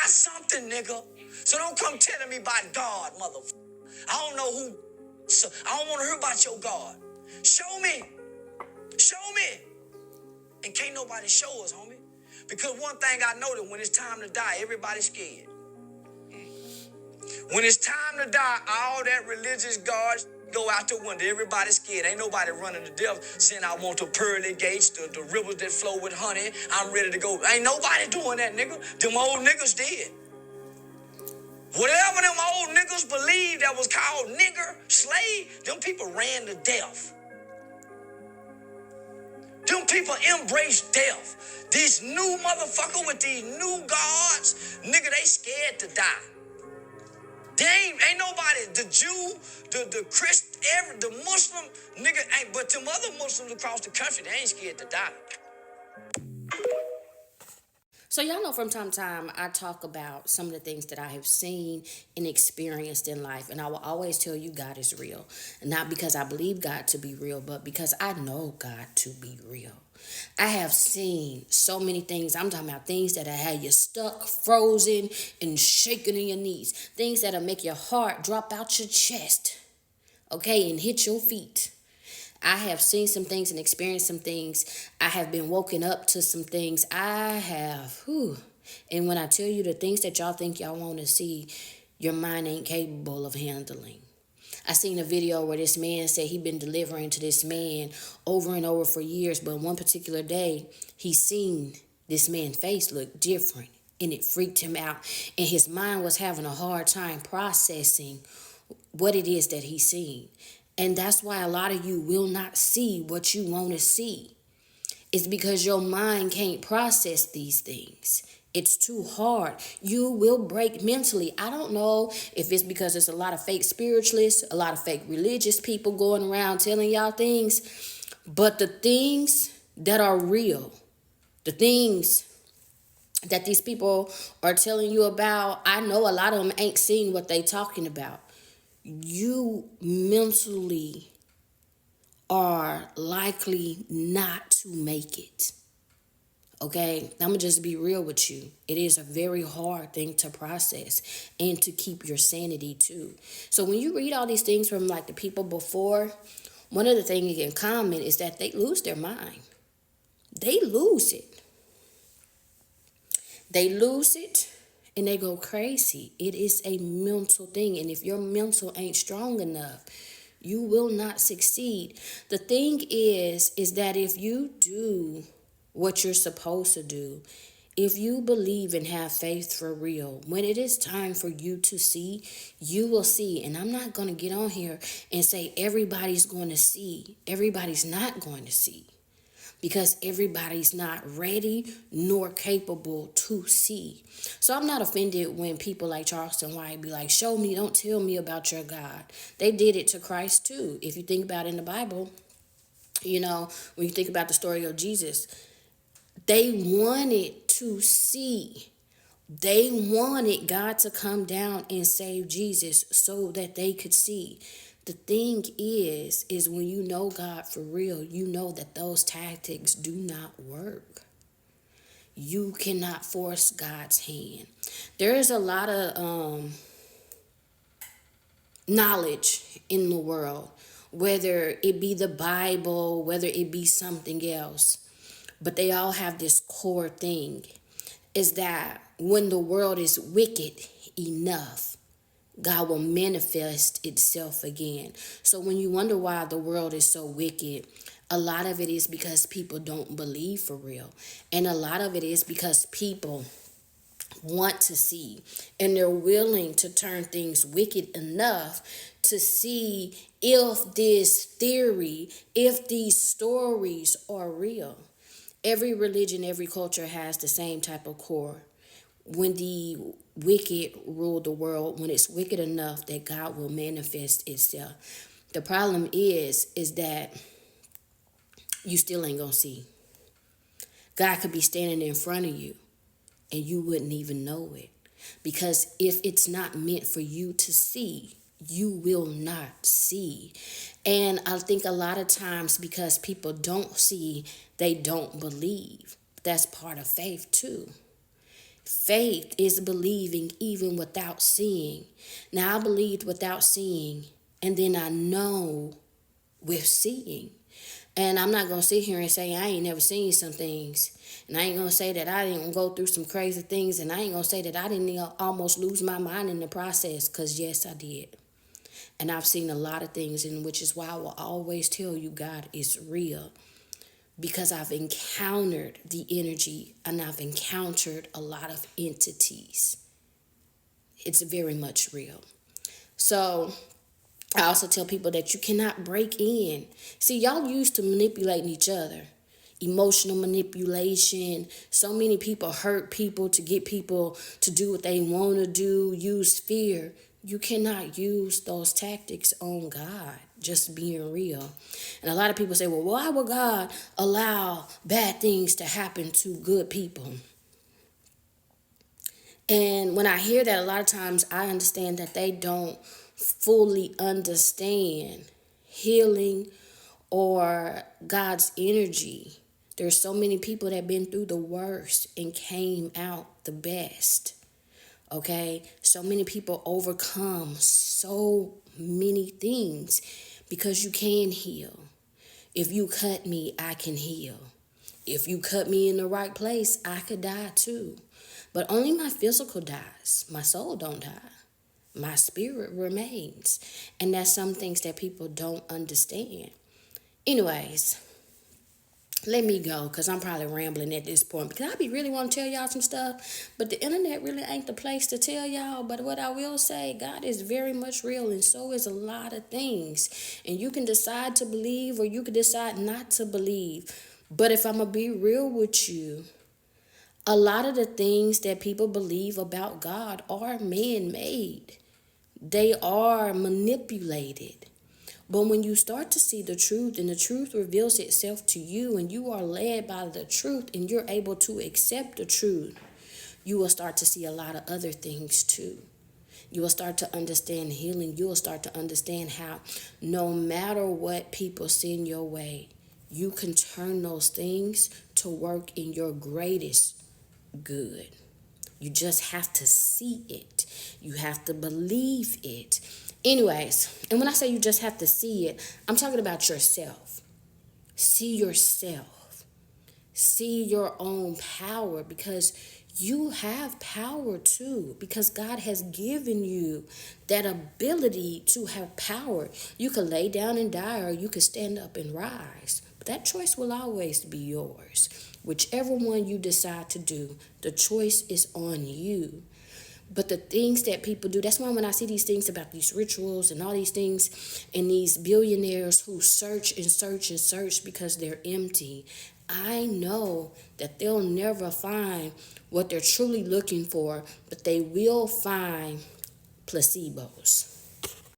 got something, nigga. So don't come telling me about God, motherfucker. I don't know who. So I don't want to hear about your God. Show me. Show me. And can't nobody show us, homie. Because one thing I know that when it's time to die, everybody's scared. When it's time to die, all that religious God go out the window. Everybody's scared. Ain't nobody running to death saying, I want the pearly gates, the rivers that flow with honey. I'm ready to go. Ain't nobody doing that, nigga. Them old niggas did. Whatever them old niggas believed that was called nigger, slave, them people ran to death. Them people embrace death. These new motherfucker with these new gods, nigga, they scared to die. They ain't nobody, the Jew, the Christ, the Muslim, nigga, ain't, but them other Muslims across the country, they ain't scared to die. So y'all know from time to time, I talk about some of the things that I have seen and experienced in life. And I will always tell you God is real. Not because I believe God to be real, but because I know God to be real. I have seen so many things. I'm talking about things that have had you stuck, frozen, and shaking in your knees. Things that'll make your heart drop out your chest, okay, and hit your feet. I have seen some things and experienced some things. I have been woken up to some things. And when I tell you the things that y'all think y'all want to see, your mind ain't capable of handling. I seen a video where this man said he'd been delivering to this man over and over for years, but one particular day, he seen this man's face look different, and it freaked him out, and his mind was having a hard time processing what it is that he's seen. And that's why a lot of you will not see what you want to see. It's because your mind can't process these things. It's too hard. You will break mentally. I don't know if it's because there's a lot of fake spiritualists, a lot of fake religious people going around telling y'all things. But the things that are real, the things that these people are telling you about, I know a lot of them ain't seeing what they talking about. You mentally are likely not to make it. Okay, I'm gonna just be real with you. It is a very hard thing to process and to keep your sanity too. So when you read all these things from like the people before, one of the things in common is that they lose their mind. They lose it. They lose it and they go crazy. It is a mental thing. And if your mental ain't strong enough, you will not succeed. The thing is that if you do what you're supposed to do, if you believe and have faith for real, when it is time for you to see, you will see. And I'm not going to get on here and say everybody's going to see. Everybody's not going to see. Because everybody's not ready nor capable to see. So I'm not offended when people like Charleston White be like, show me, don't tell me about your God. They did it to Christ too. If you think about it in the Bible, you know, when you think about the story of Jesus, they wanted to see. They wanted God to come down and save Jesus so that they could see. The thing is when you know God for real, you know that those tactics do not work. You cannot force God's hand. There is a lot of knowledge in the world, whether it be the Bible, whether it be something else, but they all have this core thing, is that when the world is wicked enough, God will manifest itself again. So when you wonder why the world is so wicked, a lot of it is because people don't believe for real. And a lot of it is because people want to see, and they're willing to turn things wicked enough to see if this theory, if these stories are real. Every religion, every culture has the same type of core. When the wicked rule the world, when it's wicked enough that God will manifest itself. The problem is that you still ain't gonna see. God could be standing in front of you and you wouldn't even know it. Because if it's not meant for you to see, you will not see. And I think a lot of times because people don't see, they don't believe. That's part of faith too. Faith is believing even without seeing. Now, I believed without seeing, and then I know with seeing. And I'm not going to sit here and say I ain't never seen some things. And I ain't going to say that I didn't go through some crazy things. And I ain't going to say that I didn't almost lose my mind in the process. Because, yes, I did. And I've seen a lot of things, and which is why I will always tell you God is real. Because I've encountered the energy and I've encountered a lot of entities. It's very much real. So I also tell people that you cannot break in. See, y'all used to manipulating each other. Emotional manipulation. So many people hurt people to get people to do what they want to do, use fear. You cannot use those tactics on God, just being real. And a lot of people say, well, why would God allow bad things to happen to good people? And when I hear that, a lot of times I understand that they don't fully understand healing or God's energy. There's so many people that have been through the worst and came out the best. Okay? So many people overcome so many things because you can heal. If you cut me, I can heal. If you cut me in the right place, I could die too. But only my physical dies. My soul don't die. My spirit remains. And that's some things that people don't understand. Anyways, let me go because I'm probably rambling at this point. Because I be really want to tell y'all some stuff. But the internet really ain't the place to tell y'all. But what I will say, God is very much real. And so is a lot of things. And you can decide to believe or you can decide not to believe. But if I'm going to be real with you, a lot of the things that people believe about God are man-made. They are manipulated. But when you start to see the truth and the truth reveals itself to you and you are led by the truth and you're able to accept the truth, you will start to see a lot of other things too. You will start to understand healing. You will start to understand how no matter what people send your way, you can turn those things to work in your greatest good. You just have to see it. You have to believe it. Anyways, and when I say you just have to see it, I'm talking about yourself. See yourself. See your own power because you have power too because God has given you that ability to have power. You can lay down and die or you can stand up and rise. But that choice will always be yours. Whichever one you decide to do, the choice is on you. But the things that people do, that's why when I see these things about these rituals and all these things and these billionaires who search and search and search because they're empty, I know that they'll never find what they're truly looking for, but they will find placebos.